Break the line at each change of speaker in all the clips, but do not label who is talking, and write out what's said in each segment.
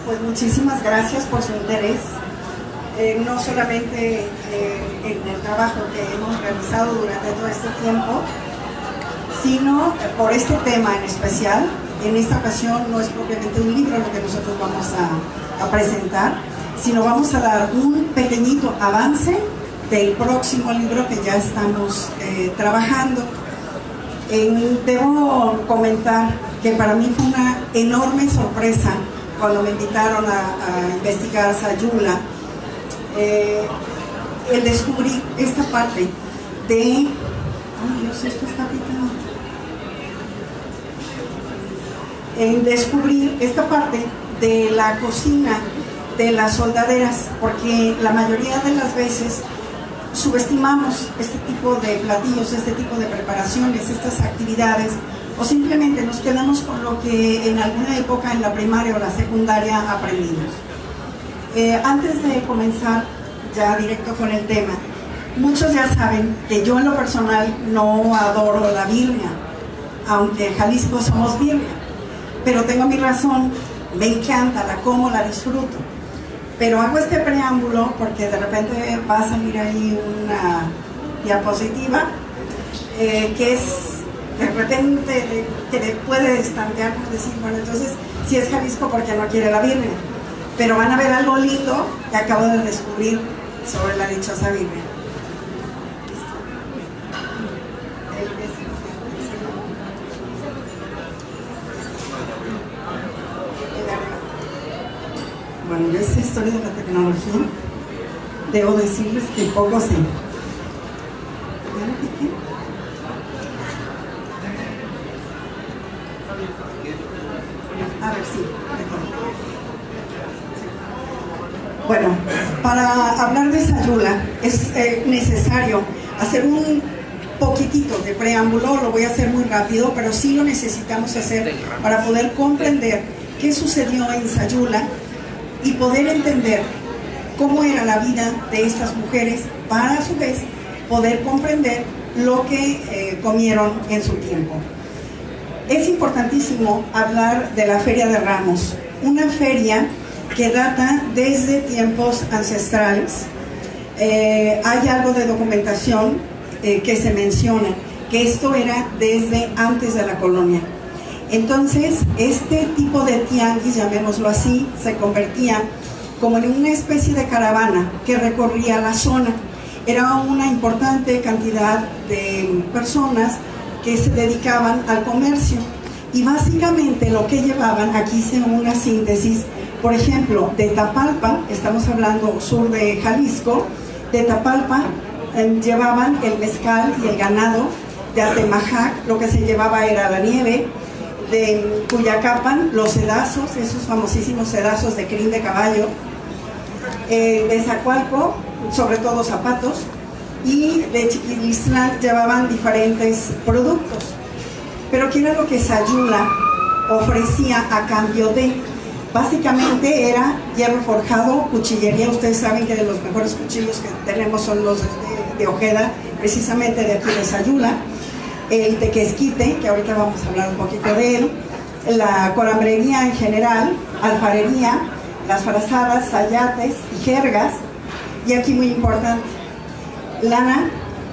Pues muchísimas gracias por su interés, no solamente en el trabajo que hemos realizado durante todo este tiempo, sino por este tema en especial. En esta ocasión no es propiamente un libro lo que nosotros vamos a presentar, sino vamos a dar un pequeñito avance del próximo libro que ya estamos trabajando. Debo comentar que para mí fue una enorme sorpresa cuando me invitaron a investigar Sayula, el descubrir esta parte de... ¡Ay, Dios, esto está pitando! En descubrir esta parte de la cocina de las soldaderas, porque la mayoría de las veces subestimamos este tipo de platillos, este tipo de preparaciones, estas actividades, o simplemente nos quedamos con lo que en alguna época en la primaria o la secundaria aprendimos. Antes de comenzar ya directo con el tema, muchos ya saben que yo en lo personal no adoro la birria, aunque en Jalisco somos birria, pero tengo mi razón, me encanta, la como, la disfruto. Pero hago este preámbulo porque de repente va a salir ahí una diapositiva que es de repente que le puede estantear, por decir, bueno, entonces si es Jalisco porque no quiere la birria, pero van a ver algo lindo que acabo de descubrir sobre la dichosa birria. Bueno, yo esta historia de la tecnología, debo decirles que poco sé. A ver, sí. Bueno, para hablar de Sayula es necesario hacer un poquitito de preámbulo, lo voy a hacer muy rápido, pero sí lo necesitamos hacer para poder comprender qué sucedió en Sayula y poder entender cómo era la vida de estas mujeres para a su vez poder comprender lo que comieron en su tiempo. Es importantísimo hablar de la Feria de Ramos, una feria que data desde tiempos ancestrales. Hay algo de documentación que se menciona que esto era desde antes de la colonia. Entonces, este tipo de tianguis, llamémoslo así, se convertía como en una especie de caravana que recorría la zona. Era una importante cantidad de personas que se dedicaban al comercio y básicamente lo que llevaban, aquí hice una síntesis, por ejemplo, de Tapalpa, estamos hablando sur de Jalisco, de Tapalpa llevaban el mezcal y el ganado. De Atemajac lo que se llevaba era la nieve. De Cuyacapan, los sedazos, esos famosísimos sedazos de crin de caballo. De Zacualco, sobre todo zapatos. Y de Chiquilistlán llevaban diferentes productos. Pero ¿qué era lo que Sayula ofrecía a cambio de? Básicamente era hierro forjado, cuchillería. Ustedes saben que de los mejores cuchillos que tenemos son los de Ojeda, precisamente de aquí de Sayula. El tequesquite, que ahorita vamos a hablar un poquito de él, la colambrería en general, alfarería, las frazadas, sayates y jergas, y aquí muy importante, lana,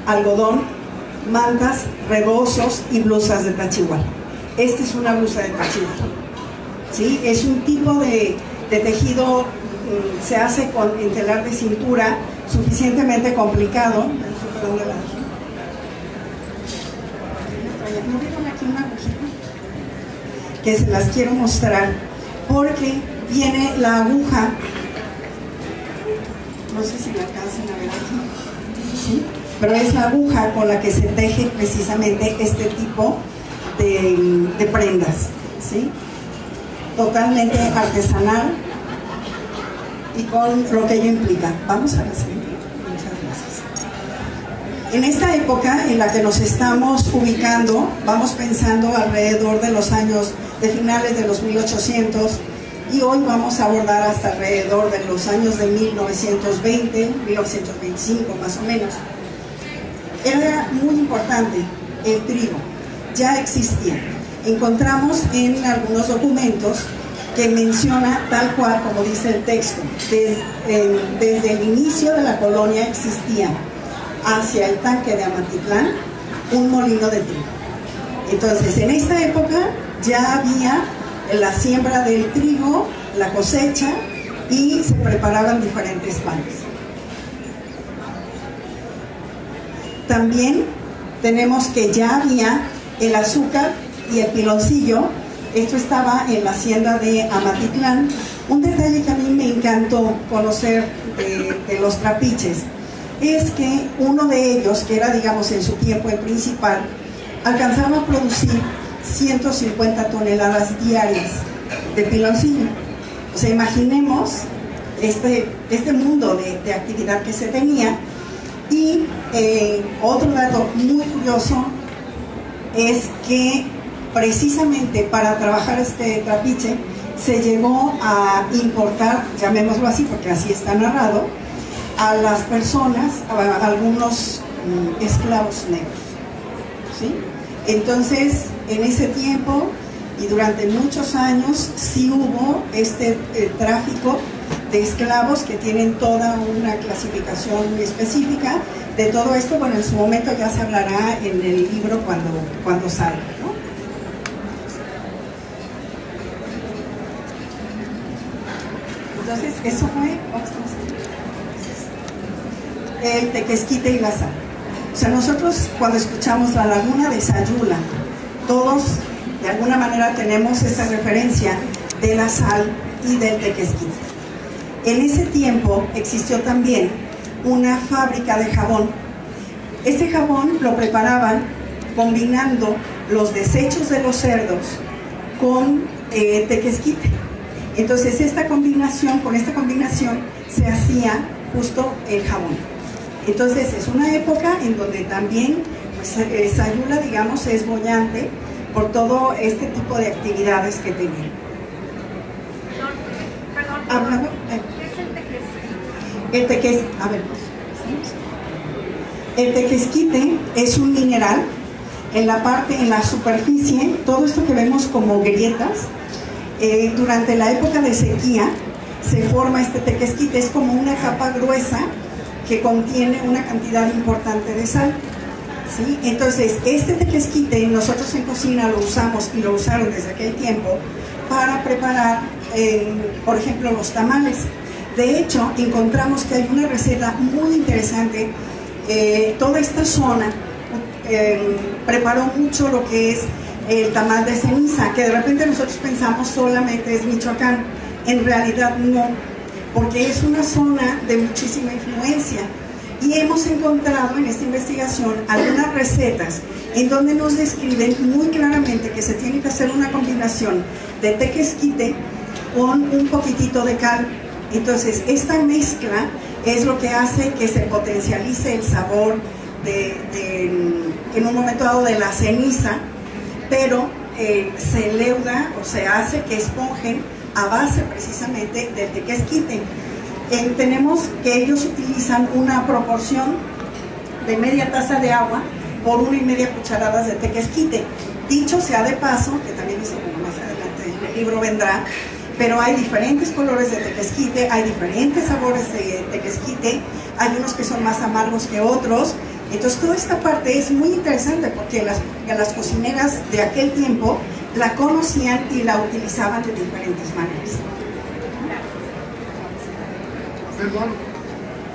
algodón, mantas, rebozos y blusas de tachihual. Esta es una blusa de tachihual, ¿sí? Es un tipo de tejido, se hace en telar de cintura, suficientemente complicado. ¿No vieron aquí una agujita? Que se las quiero mostrar porque viene la aguja, no sé si la alcancen a ver aquí, ¿sí? Pero es la aguja con la que se teje precisamente este tipo de prendas, ¿sí? Totalmente artesanal y con lo que ello implica. Vamos a la siguiente. Muchas gracias. En esta época en la que nos estamos ubicando, vamos pensando alrededor de los años de finales de los 1800 y hoy vamos a abordar hasta alrededor de los años de 1920, 1925 más o menos. Era muy importante el trigo, ya existía. Encontramos en algunos documentos que menciona tal cual como dice el texto, desde el inicio de la colonia existía hacia el tanque de Amatitlán un molino de trigo. Entonces, en esta época ya había la siembra del trigo, la cosecha, y se preparaban diferentes panes. También tenemos que ya había el azúcar y el piloncillo. Esto estaba en la hacienda de Amatitlán. Un detalle que a mí me encantó conocer de los trapiches es que uno de ellos, que era, digamos, en su tiempo el principal, alcanzaba a producir 150 toneladas diarias de piloncillo. O sea, imaginemos este mundo de actividad que se tenía. Y otro dato muy curioso es que precisamente para trabajar este trapiche se llegó a importar, llamémoslo así porque así está narrado, a las personas, a algunos esclavos negros, ¿sí? Entonces, en ese tiempo y durante muchos años sí hubo este tráfico de esclavos que tienen toda una clasificación muy específica de todo esto. Bueno, en su momento ya se hablará en el libro cuando salga, ¿no? Entonces, eso fue el tequesquite y la sal. O sea, nosotros cuando escuchamos la laguna de Sayula, todos de alguna manera tenemos esa referencia de la sal y del tequesquite. En ese tiempo existió también una fábrica de jabón. Este jabón lo preparaban combinando los desechos de los cerdos con tequesquite. Entonces con esta combinación se hacía justo el jabón. Entonces es una época en donde también pues, Sayula, digamos, es boyante por todo este tipo de actividades que tenía. Perdón. ¿Qué es el tequesquite? El tequesquite es un mineral en la superficie, todo esto que vemos como grietas. Durante la época de sequía se forma este tequesquite, es como una capa gruesa que contiene una cantidad importante de sal, ¿sí? Entonces, este tequesquite nosotros en cocina lo usamos y lo usaron desde aquel tiempo para preparar, por ejemplo, los tamales. De hecho, encontramos que hay una receta muy interesante. Toda esta zona preparó mucho lo que es el tamal de ceniza, que de repente nosotros pensamos solamente es Michoacán. En realidad no, porque es una zona de muchísima influencia. Y hemos encontrado en esta investigación algunas recetas en donde nos describen muy claramente que se tiene que hacer una combinación de tequesquite con un poquitito de cal. Entonces, esta mezcla es lo que hace que se potencialice el sabor en un momento dado de la ceniza, pero se leuda o se hace que esponjen a base precisamente del tequesquite. Tenemos que ellos utilizan una proporción de media taza de agua por 1,5 cucharadas de tequesquite. Dicho sea de paso, que también eso más adelante en el libro vendrá, pero hay diferentes colores de tequesquite, hay diferentes sabores de tequesquite, hay unos que son más amargos que otros. Entonces toda esta parte es muy interesante porque las cocineras de aquel tiempo la conocían y la utilizaban de diferentes maneras.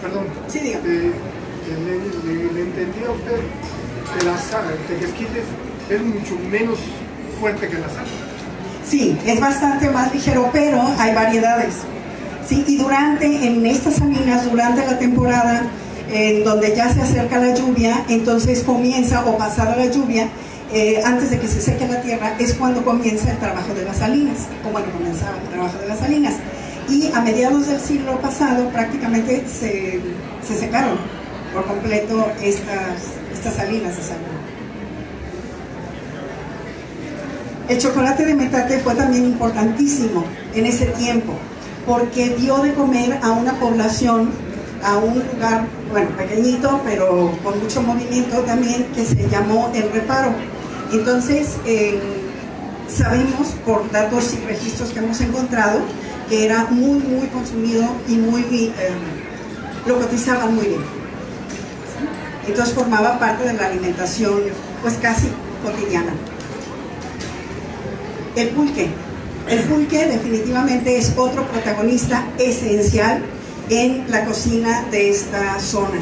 Perdón.
Sí, dígame.
Le entendí a usted que la sal, el tequesquite es mucho menos fuerte que la sal.
Sí, es bastante más ligero, pero hay variedades. Sí, y en estas salinas, durante la temporada en donde ya se acerca la lluvia, entonces comienza, o pasada la lluvia, antes de que se seque la tierra, es cuando comienza el trabajo de las salinas, o bueno, comenzaba el trabajo de las salinas. Y a mediados del siglo pasado prácticamente se secaron por completo estas salinas de Sayula. El chocolate de metate fue también importantísimo en ese tiempo, porque dio de comer a una población, a un lugar, bueno, pequeñito, pero con mucho movimiento también, que se llamó El Reparo. Entonces, sabemos por datos y registros que hemos encontrado que era muy consumido y lo cotizaban muy bien. Entonces formaba parte de la alimentación pues casi cotidiana. El pulque. El pulque definitivamente es otro protagonista esencial en la cocina de esta zona.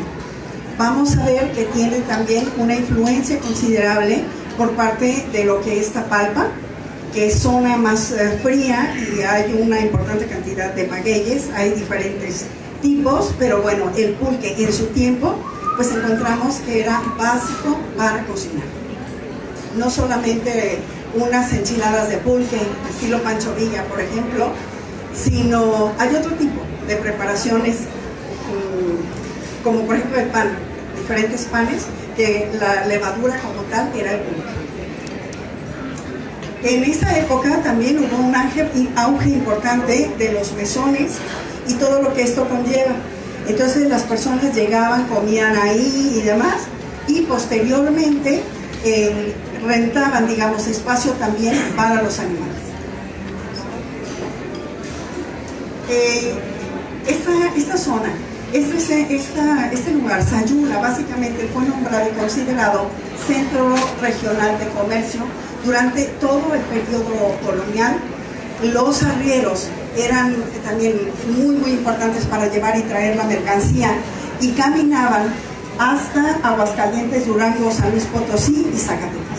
Vamos a ver que tiene también una influencia considerable por parte de lo que es Tapalpa, que es zona más fría y hay una importante cantidad de magueyes, hay diferentes tipos, pero bueno, el pulque en su tiempo, pues encontramos que era básico para cocinar. No solamente unas enchiladas de pulque, estilo Pancho Villa, por ejemplo, sino hay otro tipo de preparaciones, como por ejemplo el pan, diferentes panes, que la levadura como tal era el pulque. En esa época también hubo un auge importante de los mesones y todo lo que esto conlleva. Entonces las personas llegaban, comían ahí y demás, y posteriormente rentaban, digamos, espacio también para los animales. Esta zona, este lugar, Sayula, básicamente fue nombrado y considerado centro regional de comercio durante todo el periodo colonial. Los arrieros eran también muy importantes para llevar y traer la mercancía y caminaban hasta Aguascalientes, Durango, San Luis Potosí y Zacatecas.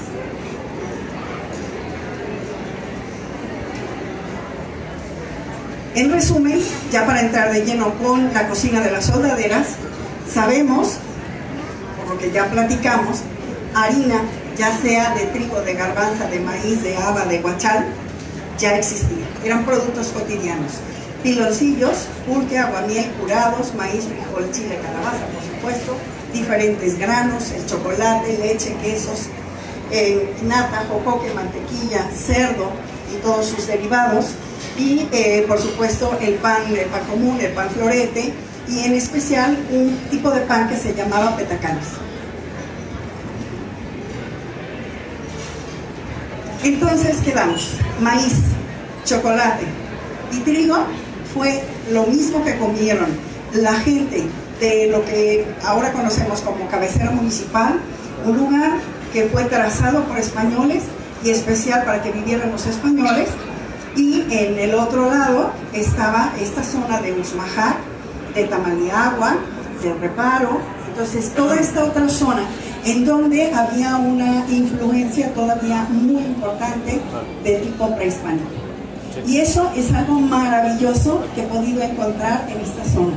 En resumen, ya para entrar de lleno con la cocina de las soldaderas, sabemos, por lo que ya platicamos, harina, ya sea de trigo, de garbanza, de maíz, de haba, de guachal, ya existía. Eran productos cotidianos. Piloncillos, pulque, aguamiel, curados, maíz, frijol, chile, calabaza, por supuesto, diferentes granos, el chocolate, leche, quesos, nata, jocoque, mantequilla, cerdo y todos sus derivados. Y por supuesto el pan común, el pan florete, y en especial un tipo de pan que se llamaba petacanes. Entonces quedamos, maíz, chocolate y trigo fue lo mismo que comieron la gente de lo que ahora conocemos como cabecera municipal, un lugar que fue trazado por españoles y especial para que vivieran los españoles. Y en el otro lado estaba esta zona de Uxmajac, de Tamaliagua, de Reparo. Entonces toda esta otra zona en donde había una influencia todavía muy importante de tipo prehispánico. Y eso es algo maravilloso que he podido encontrar en esta zona,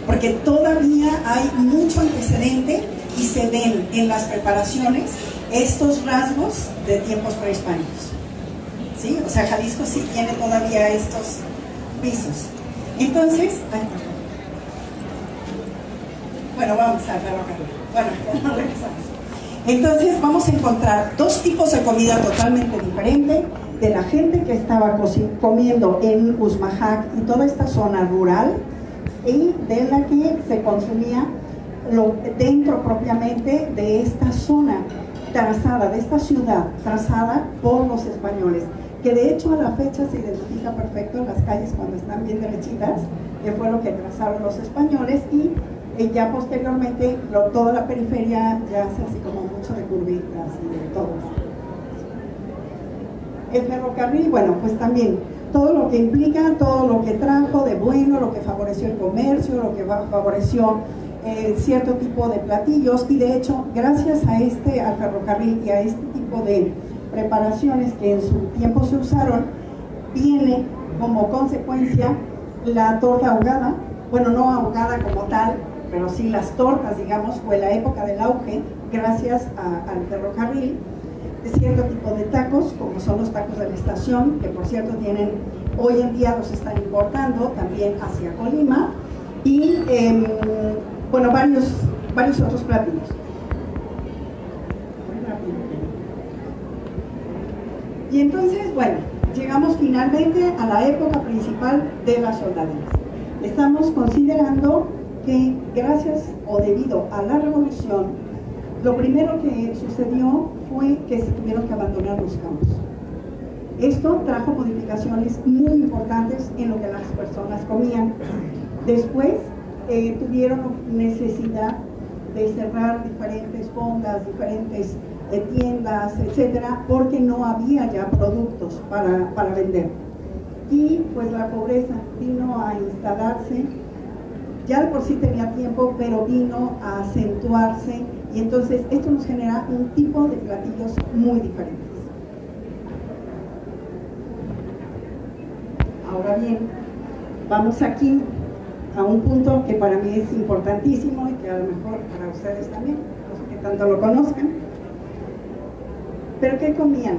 porque todavía hay mucho antecedente y se ven en las preparaciones estos rasgos de tiempos prehispánicos. ¿Sí? O sea, Jalisco sí tiene todavía estos pisos. Entonces, bueno, vamos a verlo acá. Bueno, regresamos. Entonces vamos a encontrar dos tipos de comida totalmente diferentes de la gente que estaba comiendo en Uxmajac y toda esta zona rural, y de la que se consumía dentro propiamente de esta zona trazada, de esta ciudad trazada por los españoles, que de hecho a la fecha se identifica perfecto en las calles cuando están bien derechitas, que fue lo que trazaron los españoles, y ya posteriormente toda la periferia ya hace así como mucho de curvitas y de todo. El ferrocarril, bueno, pues también todo lo que implica, todo lo que trajo de bueno, lo que favoreció el comercio, lo que favoreció cierto tipo de platillos, y de hecho gracias al ferrocarril y a este tipo de preparaciones que en su tiempo se usaron, viene como consecuencia la torta ahogada. Bueno, no ahogada como tal, pero sí las tortas, digamos, fue la época del auge gracias al ferrocarril. De cierto tipo de tacos, como son los tacos de la estación, que por cierto hoy en día los están importando también hacia Colima, y bueno, varios otros platillos. Y entonces, bueno, llegamos finalmente a la época principal de las soldaderas. Estamos considerando que gracias o debido a la revolución, lo primero que sucedió fue que se tuvieron que abandonar los campos. Esto trajo modificaciones muy importantes en lo que las personas comían. Después tuvieron necesidad de cerrar diferentes fondas, diferentes tiendas, etcétera, porque no había ya productos para vender. Y pues la pobreza vino a instalarse, ya de por sí tenía tiempo, pero vino a acentuarse, y entonces esto nos genera un tipo de platillos muy diferentes. Ahora bien, vamos aquí a un punto que para mí es importantísimo y que a lo mejor para ustedes también, no sé qué tanto lo conozcan. ¿Pero qué comían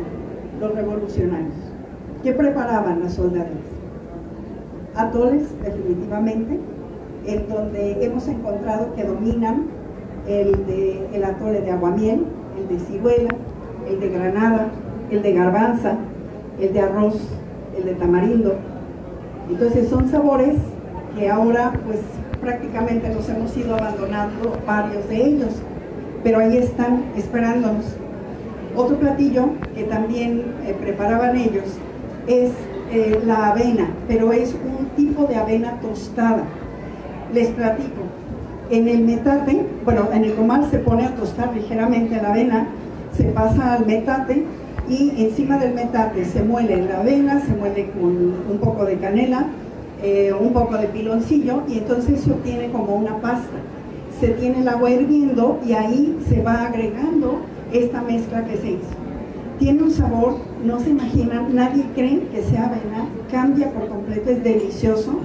los revolucionarios? ¿Qué preparaban las soldaderas? Atoles, definitivamente, en donde hemos encontrado que dominan el atole de aguamiel, el de ciruela, el de granada, el de garbanza, el de arroz, el de tamarindo. Entonces son sabores que ahora pues prácticamente los hemos ido abandonando varios de ellos, pero ahí están esperándonos. Otro platillo que también preparaban ellos es la avena, pero es un tipo de avena tostada. Les platico, en el metate, bueno, en el comal se pone a tostar ligeramente la avena, se pasa al metate y encima del metate se muele la avena, se muele con un poco de canela, un poco de piloncillo, y entonces se obtiene como una pasta. Se tiene el agua hirviendo y ahí se va agregando esta mezcla que se hizo. Tiene un sabor, no se imaginan, nadie cree que sea avena, cambia por completo, es delicioso.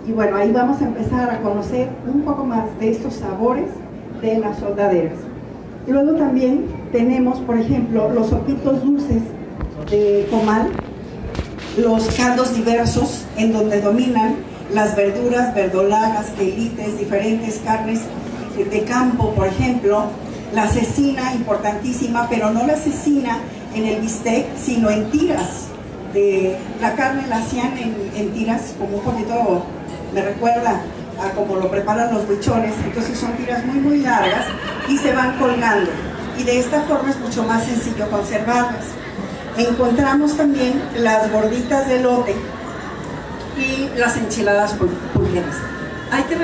Y bueno, ahí vamos a empezar a conocer un poco más de estos sabores de las soldaderas. Y luego también tenemos, por ejemplo, los sopitos dulces de comal, los caldos diversos, en donde dominan las verduras, verdolagas, quelites, diferentes carnes de campo, por ejemplo, la cecina, importantísima, pero no la cecina en el bistec, sino en tiras. La carne la hacían en tiras, como un poquito, me recuerda a como lo preparan los buchones, entonces son tiras muy muy largas y se van colgando, y de esta forma es mucho más sencillo conservarlas. Encontramos también las gorditas de elote y las enchiladas pulgueras. Hay que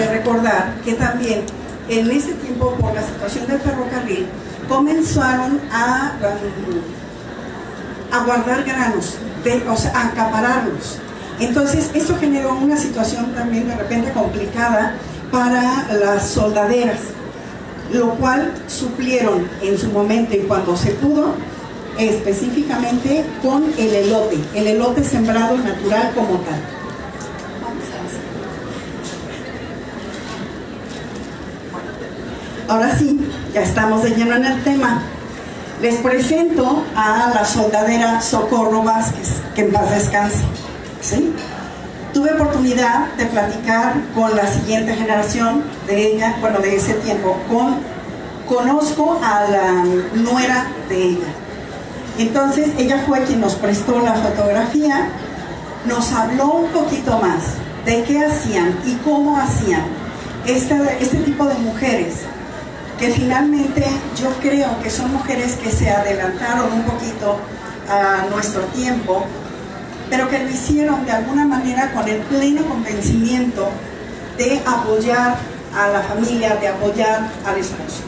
recordar que también en ese tiempo, por la situación del ferrocarril, comenzaron a guardar granos, o sea, a acapararlos. Entonces esto generó una situación también de repente complicada para las soldaderas, lo cual suplieron en su momento y cuando se pudo, específicamente con el elote sembrado natural como tal. Ahora sí, ya estamos de lleno en el tema. Les presento a la soldadera Socorro Vázquez, que en paz descanse. ¿Sí? Tuve oportunidad de platicar con la siguiente generación de ella, bueno, de ese tiempo. Conozco a la nuera de ella. Entonces, ella fue quien nos prestó la fotografía, nos habló un poquito más de qué hacían y cómo hacían este tipo de mujeres, que finalmente yo creo que son mujeres que se adelantaron un poquito a nuestro tiempo, pero que lo hicieron de alguna manera con el pleno convencimiento de apoyar a la familia, de apoyar al esposo.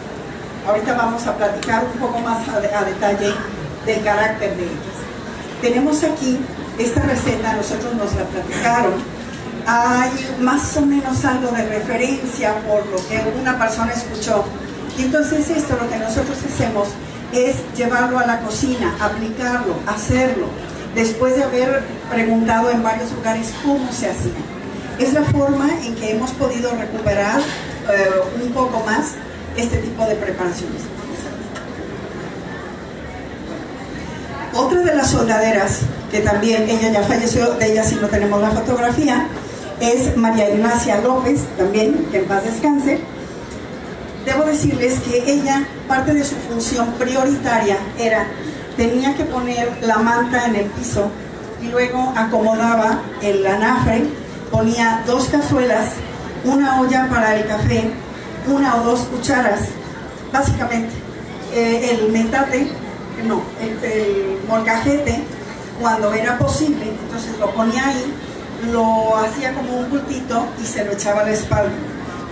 Ahorita vamos a platicar un poco más a detalle del carácter de ellas. Tenemos aquí esta receta, nosotros nos la platicaron, hay más o menos algo de referencia por lo que una persona escuchó. Y entonces esto, lo que nosotros hacemos es llevarlo a la cocina, aplicarlo, hacerlo, después de haber preguntado en varios lugares cómo se hacía. Es la forma en que hemos podido recuperar un poco más este tipo de preparaciones. Otra de las soldaderas, que también ella ya falleció, de ella sí no tenemos la fotografía, es María Ignacia López, también, que en paz descanse. Debo decirles que ella, parte de su función prioritaria era, tenía que poner la manta en el piso y luego acomodaba el anafre, ponía 2 cazuelas, una olla para el café, 1 o 2 cucharas, básicamente el metate, no, el molcajete, cuando era posible, entonces lo ponía ahí, lo hacía como un bultito y se lo echaba a la espalda.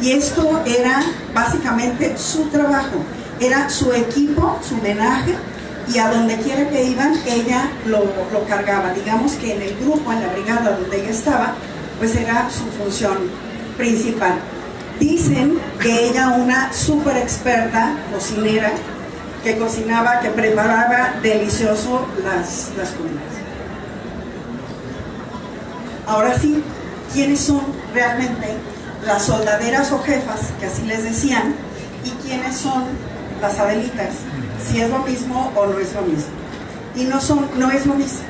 Y esto era básicamente su trabajo, era su equipo, su menaje, y a donde quiera que iban, ella lo cargaba. Digamos que en el grupo, en la brigada donde ella estaba, pues era su función principal. Dicen que ella, una súper experta cocinera, que cocinaba, que preparaba delicioso las comidas. Ahora sí, ¿quiénes son realmente las soldaderas o jefas, que así les decían, y quiénes son las Adelitas? Si es lo mismo o no es lo mismo. Y no es lo mismo,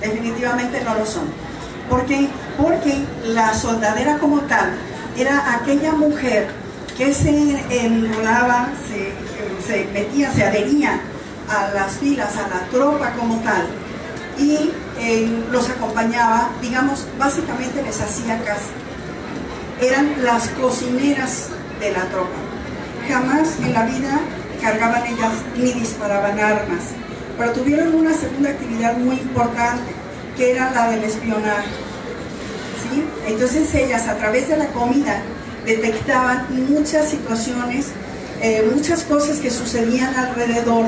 definitivamente no lo son. ¿Por qué? Porque la soldadera como tal era aquella mujer que se enrolaba, se metía, se adhería a las filas, a la tropa como tal, y los acompañaba, digamos, básicamente les hacía casa. Eran las cocineras de la tropa. Jamás en la vida cargaban ellas ni disparaban armas, pero tuvieron una segunda actividad muy importante, que era la del espionaje, ¿sí? Entonces ellas, a través de la comida, detectaban muchas situaciones, muchas cosas que sucedían alrededor,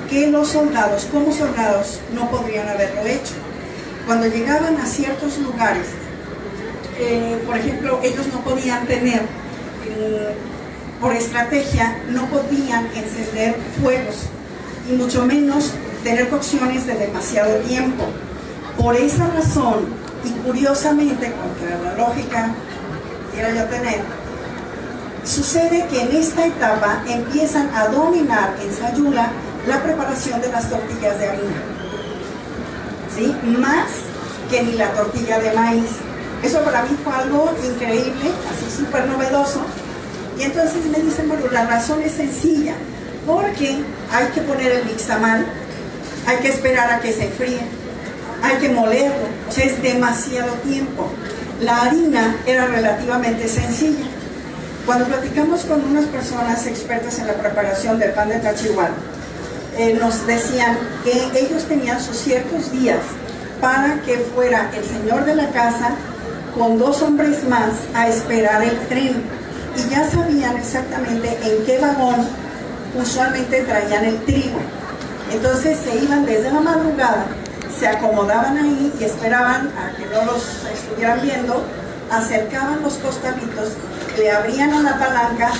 que los soldados, como soldados, no podrían haberlo hecho. Cuando llegaban a ciertos lugares, por ejemplo, ellos no podían tener, por estrategia, no podían encender fuegos, y mucho menos tener cocciones de demasiado tiempo. Por esa razón, y curiosamente, contra la lógica que quiera yo tener, sucede que en esta etapa empiezan a dominar en Sayula la preparación de las tortillas de harina, ¿sí? Más que ni la tortilla de maíz. Eso para mí fue algo increíble, así súper novedoso. Y entonces me dicen, bueno, la razón es sencilla, porque hay que poner el nixtamal, hay que esperar a que se enfríe, hay que molerlo, o sea, es demasiado tiempo. La harina era relativamente sencilla. Cuando platicamos con unas personas expertas en la preparación del pan de Tachihual, nos decían que ellos tenían sus ciertos días para que fuera el señor de la casa con 2 hombres más a esperar el tren, y ya sabían exactamente en qué vagón usualmente traían el trigo. Entonces se iban desde la madrugada, se acomodaban ahí y esperaban a que no los estuvieran viendo, acercaban los costalitos, le abrían a la palanca,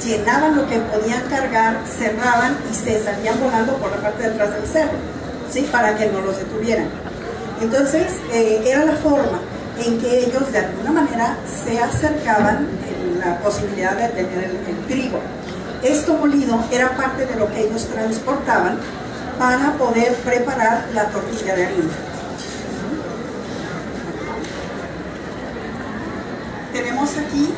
llenaban lo que podían cargar, cerraban y se salían volando por la parte de atrás del cerro, ¿sí? Para que no los detuvieran. Entonces era la forma en que ellos de alguna manera se acercaban en la posibilidad de tener el trigo. Esto molido era parte de lo que ellos transportaban para poder preparar la tortilla de harina. Tenemos aquí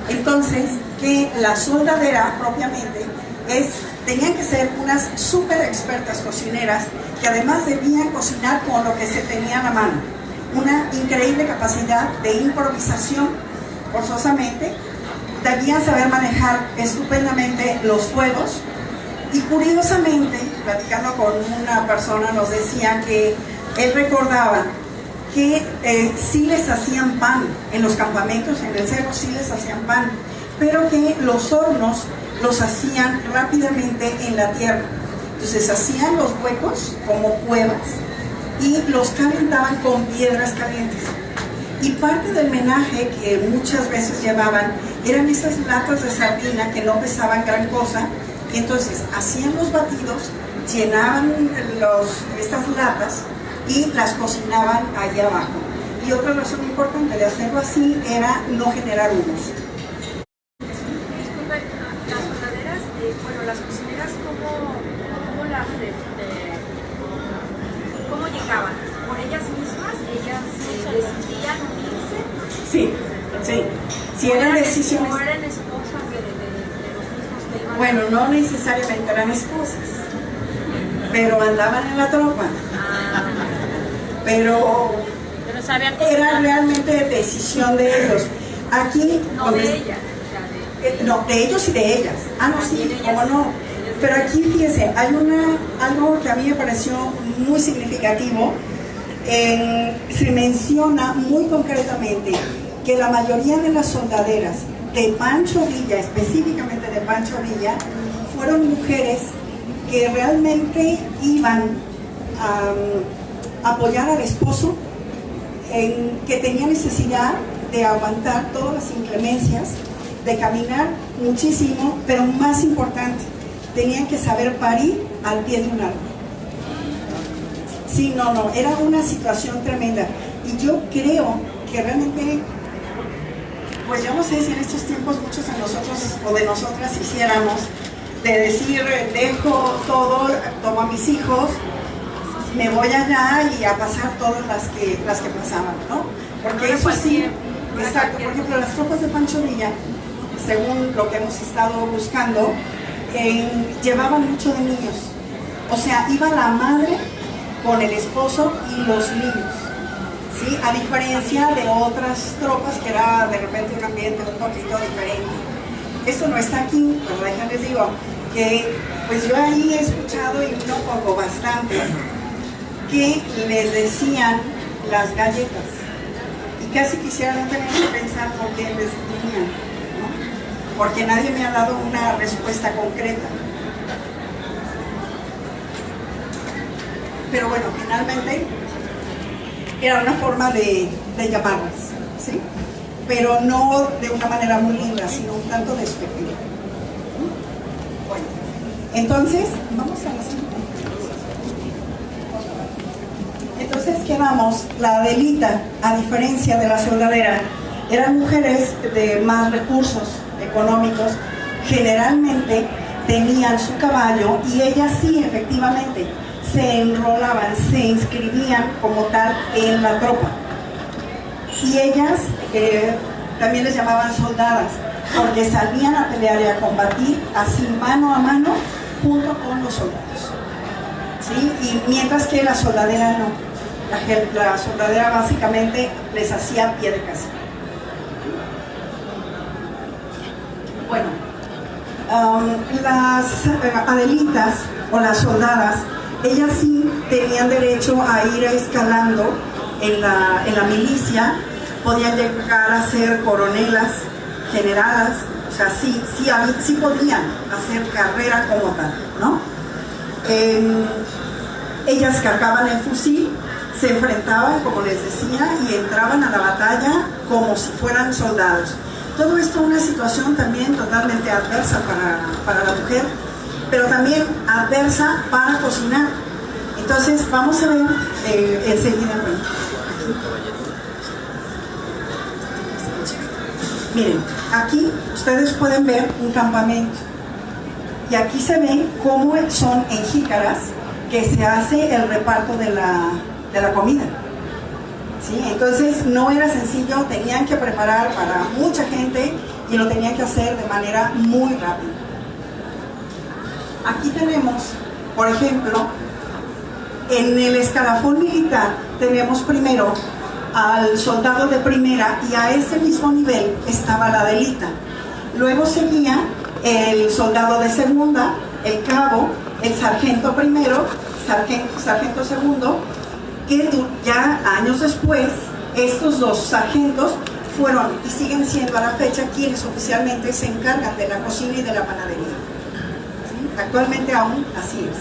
entonces que la soldadera propiamente tenían que ser unas súper expertas cocineras, que además debían cocinar con lo que se tenía a la mano. Una increíble capacidad de improvisación, forzosamente. Debían saber manejar estupendamente los fuegos. Y curiosamente, platicando con una persona, nos decía que él recordaba que sí les hacían pan en los campamentos, en el cerro sí les hacían pan, pero que los hornos los hacían rápidamente en la tierra. Entonces hacían los huecos como cuevas y los calentaban con piedras calientes. Y parte del menaje que muchas veces llevaban eran esas latas de sardina que no pesaban gran cosa, y entonces hacían los batidos, llenaban estas latas y las cocinaban allá abajo. Y otra razón importante de hacerlo así era no generar humos.
Disculpen, las soldaderas, bueno, las cocineras, ¿cómo llegaban? ¿Por ellas mismas? ¿Ellas decidían unirse?
Sí, sí. Si eran decisiones...
¿O eran esposas de los mismos que iban?
Bueno, no necesariamente eran esposas, pero andaban en la tropa. Pero
sabían
era realmente decisión de ellos. Aquí...
No de ellas.
No, de ellos y de ellas. Ah, no, sí, cómo no. Pero aquí, fíjese, hay algo que a mí me pareció muy significativo. Se menciona muy concretamente que la mayoría de las soldaderas de Pancho Villa, específicamente de Pancho Villa, fueron mujeres que realmente iban a apoyar al esposo, que tenía necesidad de aguantar todas las inclemencias, de caminar muchísimo, pero más importante, tenían que saber parir al pie de un árbol. Sí, no, era una situación tremenda. Y yo creo que realmente, pues yo no sé si en estos tiempos muchos de nosotros o de nosotras hiciéramos, de decir, dejo todo, tomo a mis hijos, me voy allá y a pasar todas las que pasaban, ¿no? Porque eso sí, exacto. Por ejemplo, las tropas de Pancho Villa, según lo que hemos estado buscando, llevaban mucho de niños. O sea, iba la madre con el esposo y los niños, ¿sí? A diferencia de otras tropas que era de repente un ambiente un poquito diferente. Esto no está aquí, pero déjenles digo que pues yo ahí he escuchado, y no poco, bastante, que les decían las galletas. Y casi quisiera no tener que pensar por qué les decían, ¿no? Porque nadie me ha dado una respuesta concreta. Pero bueno, finalmente era una forma de llamarlas, ¿sí? Pero no de una manera muy linda, sino un tanto despectiva. Bueno, entonces, vamos a la siguiente. Entonces quedamos, la Adelita, a diferencia de la soldadera, eran mujeres de más recursos económicos, generalmente tenían su caballo y ellas sí, efectivamente, se enrolaban, se inscribían como tal en la tropa. Y ellas también les llamaban soldadas, porque salían a pelear y a combatir así mano a mano junto con los soldados, ¿sí? Y mientras que la soldadera no, la soldadera básicamente les hacía pie de casa. Bueno, las Adelitas o las soldadas, ellas sí tenían derecho a ir escalando en la milicia, podían llegar a ser coronelas, generalas, o sea, sí podían hacer carrera como tal, ¿no? Ellas cargaban el fusil, se enfrentaban, como les decía, y entraban a la batalla como si fueran soldados. Todo esto una situación también totalmente adversa para la mujer, pero también adversa para cocinar. Entonces vamos a ver enseguida. Miren, aquí ustedes pueden ver un campamento y aquí se ve cómo son en jícaras que se hace el reparto de la comida, ¿sí? Entonces no era sencillo, tenían que preparar para mucha gente y lo tenían que hacer de manera muy rápida. Aquí tenemos, por ejemplo, en el escalafón militar tenemos primero al soldado de primera y a ese mismo nivel estaba la Adelita. Luego seguía el soldado de segunda, el cabo, el sargento primero, sargento segundo, que ya años después estos dos sargentos fueron y siguen siendo a la fecha quienes oficialmente se encargan de la cocina y de la panadería. ¿Sí? Actualmente aún así es.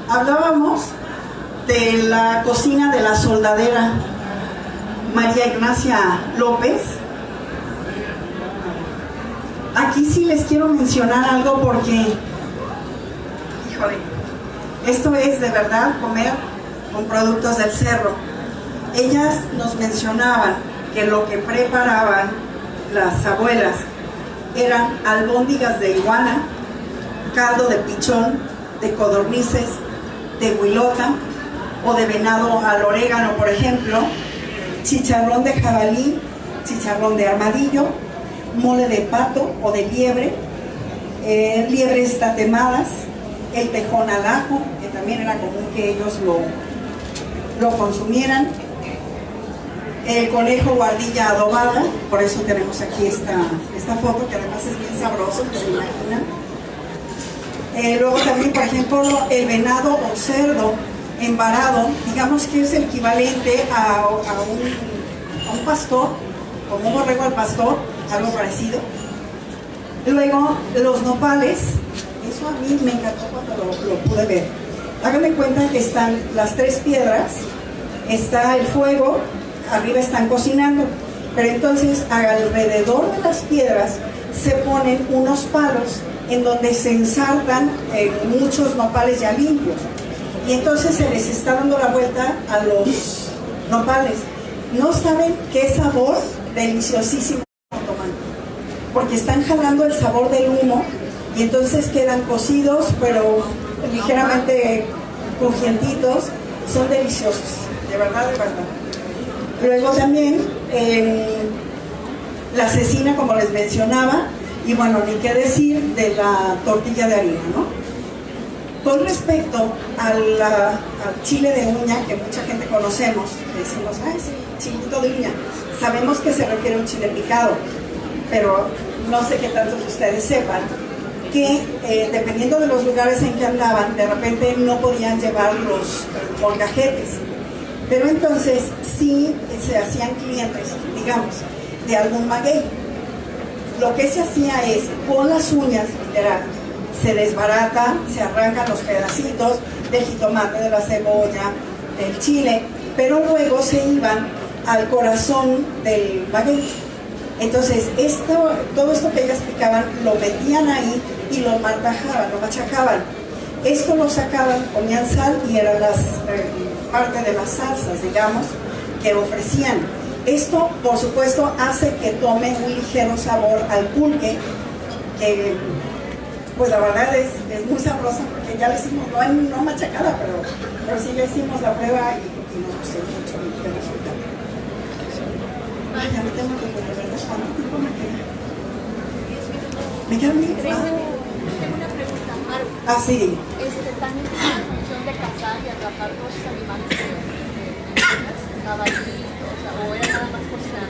Hablábamos de la cocina de la soldadera María Ignacia López. Aquí sí les quiero mencionar algo porque, híjole, esto es de verdad comer con productos del cerro. Ellas nos mencionaban que lo que preparaban las abuelas eran albóndigas de iguana, caldo de pichón, de codornices, de huilota o de venado al orégano, por ejemplo, chicharrón de jabalí, chicharrón de armadillo, mole de pato o de liebre, liebres tatemadas, el tejón al ajo, que también era común que ellos lo consumieran, el conejo o ardilla adobada, por eso tenemos aquí esta foto, que además es bien sabroso, que se imaginan. Luego también, por ejemplo, el venado o cerdo embarado, digamos que es el equivalente a un pastor, como un borrego al pastor, algo parecido. Luego, los nopales, eso a mí me encantó cuando lo pude ver. Háganme cuenta que están las tres piedras, está el fuego, arriba están cocinando, pero entonces alrededor de las piedras se ponen unos palos en donde se ensartan muchos nopales ya limpios, y entonces se les está dando la vuelta a los nopales. No saben qué sabor deliciosísimo toman, porque están jalando el sabor del humo y entonces quedan cocidos pero ligeramente crujientitos, son deliciosos, de verdad, de verdad. Luego también la cecina, como les mencionaba, y bueno, ni qué decir de la tortilla de harina, ¿no? Con respecto al chile de uña, que mucha gente conocemos, decimos, ay, sí, chilito de uña, sabemos que se refiere a un chile picado, pero no sé qué tantos de ustedes sepan que dependiendo de los lugares en que andaban, de repente no podían llevar los molcajetes, pero entonces sí se hacían clientes, digamos, de algún maguey. Lo que se hacía es, con las uñas, literal, se desbarata, se arrancan los pedacitos del jitomate, de la cebolla, del chile, pero luego se iban al corazón del maguey. Entonces, todo esto que ellas picaban, lo metían ahí y lo martajaban, lo machacaban. Esto lo sacaban, ponían sal y era parte de las salsas, digamos, que ofrecían. Esto, por supuesto, hace que tome un ligero sabor al pulque, que, pues la verdad es muy sabrosa, porque ya le hicimos, no machacada, pero sí le hicimos la prueba y nos gustó mucho el resultado. Ay, ya me tengo que volver, ¿verdad? ¿Cuánto tiempo me queda? ¿Me queda muy
Tengo una pregunta, Maru.
Ah, sí.
¿También tiene la función de cazar y atrapar los animales caballitos, o era nada más cocinar?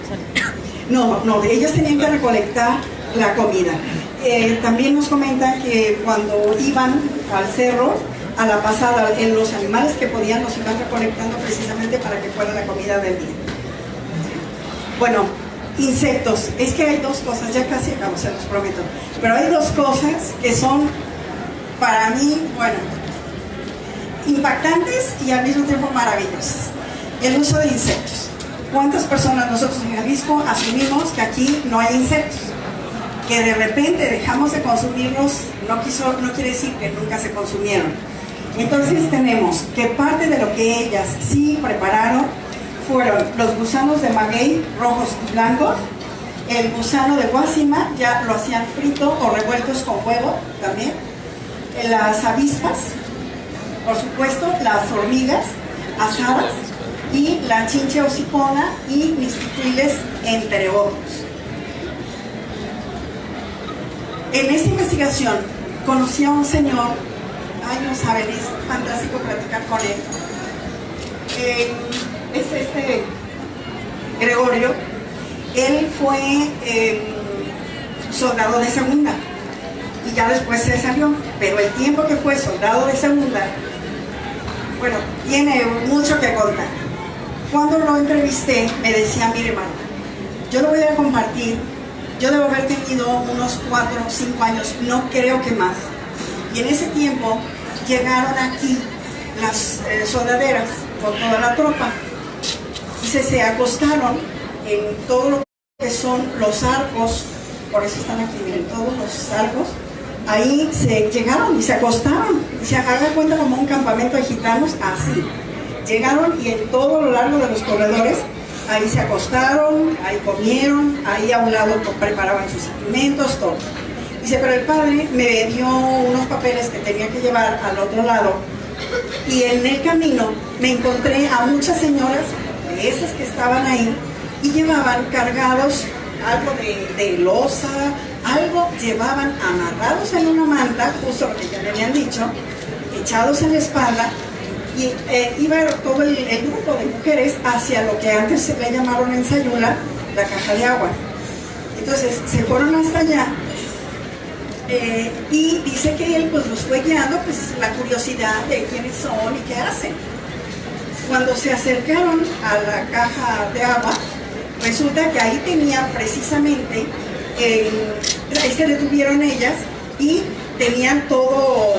No, ellos tenían que recolectar la comida. También nos comentan que cuando iban al cerro, a la pasada, los animales que podían los iban recolectando precisamente para que fuera la comida del día. Bueno, insectos. Es que hay dos cosas, ya casi acabo, se los prometo. Pero hay dos cosas que son, para mí, bueno, impactantes y al mismo tiempo maravillosas. El uso de insectos. ¿Cuántas personas nosotros en Jalisco asumimos que aquí no hay insectos? Que de repente dejamos de consumirlos, no quiere decir que nunca se consumieron. Entonces tenemos que parte de lo que ellas sí prepararon fueron los gusanos de maguey rojos y blancos, el gusano de guasima, ya lo hacían frito o revueltos con huevo también, las avispas, por supuesto, las hormigas asadas, y la chinche hocicona y mixtiquiles, entre otros. En esta investigación conocí a un señor, ay, no saben, es fantástico platicar con él. Es Gregorio. Él fue soldado de segunda y ya después se salió, pero el tiempo que fue soldado de segunda, bueno, tiene mucho que contar. Cuando lo entrevisté, me decía, mire, Marta, yo lo voy a compartir, yo debo haber tenido unos 4 o 5 años, no creo que más. Y en ese tiempo llegaron aquí las soldaderas con toda la tropa. Y se acostaron en todo lo que son los arcos, por eso están aquí, miren, todos los arcos. Ahí se llegaron y se acostaron. Y se haga cuenta como un campamento de gitanos, así. Llegaron y en todo lo largo de los corredores, ahí se acostaron, ahí comieron, ahí a un lado preparaban sus alimentos, todo. Dice, pero el padre me dio unos papeles que tenía que llevar al otro lado y en el camino me encontré a muchas señoras, de esas que estaban ahí, y llevaban cargados algo de loza, algo llevaban amarrados en una manta, justo lo que ya le habían dicho, echados en la espalda, y iba todo el grupo de mujeres hacia lo que antes se le llamaron en Sayula la caja de agua. Entonces se fueron hasta allá y dice que él pues los fue guiando, pues la curiosidad de quiénes son y qué hacen. Cuando se acercaron a la caja de agua, resulta que ahí tenían precisamente, ahí se detuvieron ellas y tenían todo,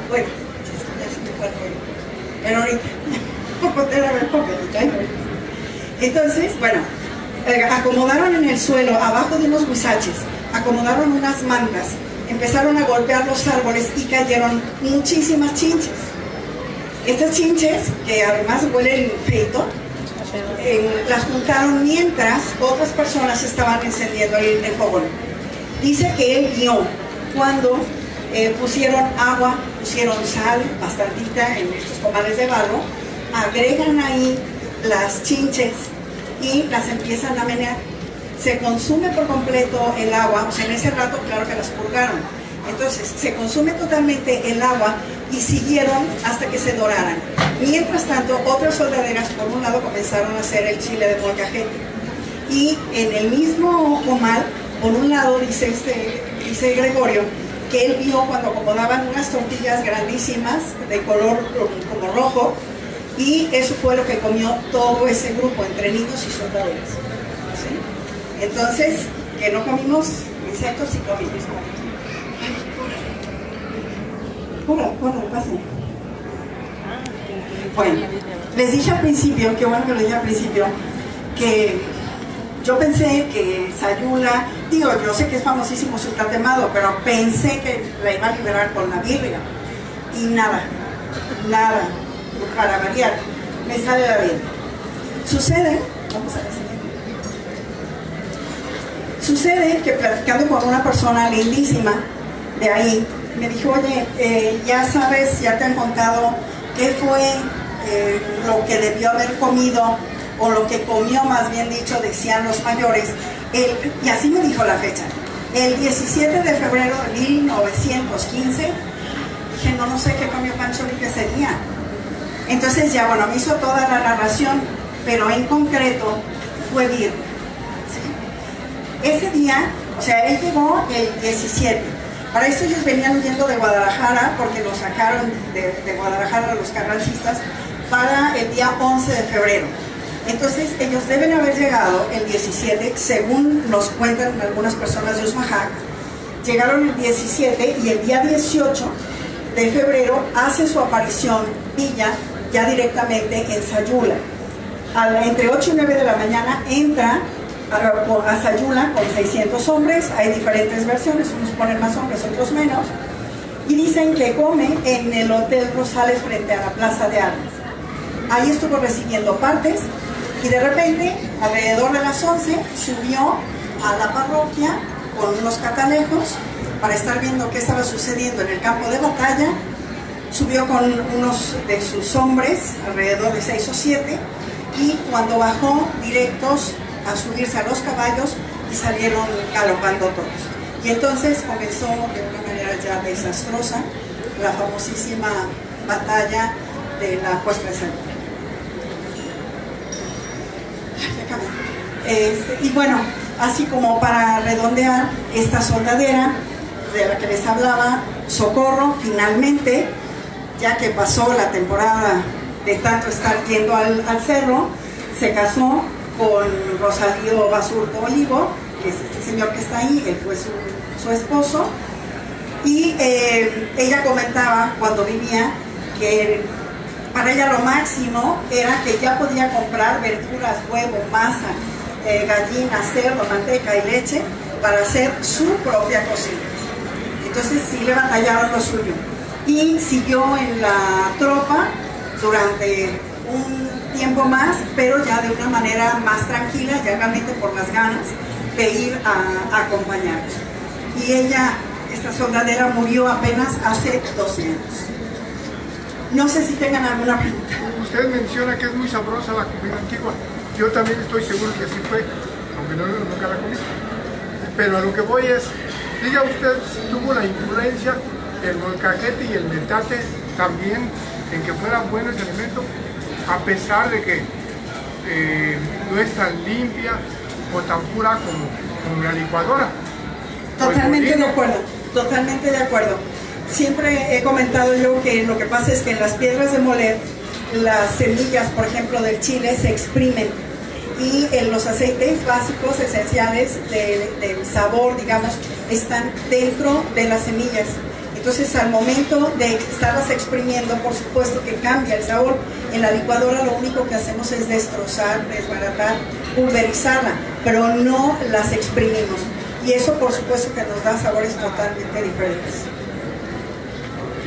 bueno, ya se me fue el rollo, pero ahorita, por poder haber poquito. Entonces, bueno, acomodaron en el suelo, abajo de unos huizaches, acomodaron unas mantas, empezaron a golpear los árboles y cayeron muchísimas chinches. Estas chinches, que además huelen feito, las juntaron mientras otras personas estaban encendiendo el fogón. Dice que él vio cuando pusieron agua, pusieron sal, bastantita en estos comales de barro, agregan ahí las chinches y las empiezan a menear. Se consume por completo el agua, o sea, en ese rato claro que las purgaron. Entonces se consume totalmente el agua y siguieron hasta que se doraran. Mientras tanto, otras soldaderas por un lado comenzaron a hacer el chile de molcajete. Y en el mismo comal, por un lado, dice Gregorio, que él vio cuando acomodaban unas tortillas grandísimas de color como rojo, y eso fue lo que comió todo ese grupo, entre niños y soldaderas. ¿Sí? Entonces, que no comimos insectos y comimos. Córrele, pasen. Bueno, les dije al principio, qué bueno que les dije al principio, que yo pensé que Sayula, digo, yo sé que es famosísimo su tatemado, pero pensé que la iba a liberar con la birria. Y nada, para variar, me sale la bien. Sucede, vamos a ver. Sucede que platicando con una persona lindísima de ahí, me dijo, oye, ya sabes, ya te han contado qué fue lo que debió haber comido, o lo que comió, más bien dicho, decían los mayores, y así me dijo la fecha, el 17 de febrero de 1915, dije, no sé qué comió Pancho Villa ese día. Entonces ya, bueno, me hizo toda la narración, pero en concreto fue birria. ¿Sí? Ese día, o sea, él llegó el 17. Para eso ellos venían huyendo de Guadalajara, porque los sacaron de Guadalajara los carrancistas, para el día 11 de febrero. Entonces ellos deben haber llegado el 17, según nos cuentan algunas personas de Usmajac. Llegaron el 17 y el día 18 de febrero hace su aparición Villa, ya directamente en Sayula. Entre 8 y 9 de la mañana entra a Sayula con 600 hombres, hay diferentes versiones, unos ponen más hombres, otros menos, y dicen que come en el Hotel Rosales frente a la Plaza de Armas. Ahí estuvo recibiendo partes y de repente, alrededor de las 11, subió a la parroquia con unos catalejos para estar viendo qué estaba sucediendo en el campo de batalla. Subió con unos de sus hombres, alrededor de 6 o 7, y cuando bajó, directos a subirse a los caballos y salieron galopando todos. Y entonces comenzó de una manera ya desastrosa la famosísima batalla de la puesta de Sayula. Y bueno, así como para redondear, esta soldadera de la que les hablaba, Socorro, finalmente, ya que pasó la temporada de tanto estar yendo al cerro, se casó con Rosalío Basurto Olivo, que es este señor que está ahí, él fue su esposo, y ella comentaba cuando vivía que para ella lo máximo era que ya podía comprar verduras, huevo, masa, gallina, cerdo, manteca y leche para hacer su propia cocina. Entonces sí le batallaron lo suyo. Y siguió en la tropa durante un tiempo más, pero ya de una manera más tranquila, ya realmente por las ganas de ir a acompañarlos. Y ella, esta soldadera, murió apenas hace 12 años. No sé si tengan alguna pregunta.
Usted menciona que es muy sabrosa la comida antigua. Yo también estoy seguro que así fue, aunque nunca la comí. Pero a lo que voy es, diga usted si tuvo la influencia el molcajete y el metate también, en que fueran buenos alimentos, a pesar de que no es tan limpia o tan pura como la licuadora.
Totalmente de acuerdo, totalmente de acuerdo. Siempre he comentado yo que lo que pasa es que en las piedras de moler, las semillas, por ejemplo, del chile se exprimen y los aceites básicos esenciales del sabor, digamos, están dentro de las semillas. Entonces, al momento de estarlas exprimiendo, por supuesto que cambia el sabor. En la licuadora lo único que hacemos es destrozar, desbaratar, pulverizarla, pero no las exprimimos. Y eso, por supuesto, que nos da sabores totalmente diferentes.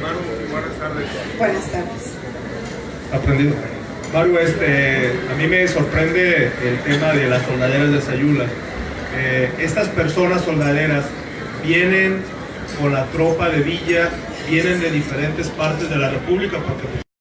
Maru, buenas tardes.
Buenas tardes.
Aprendido. Maru, a mí me sorprende el tema de las soldaderas de Sayula. Estas personas soldaderas vienen con la tropa de Villa, vienen de diferentes partes de la República, porque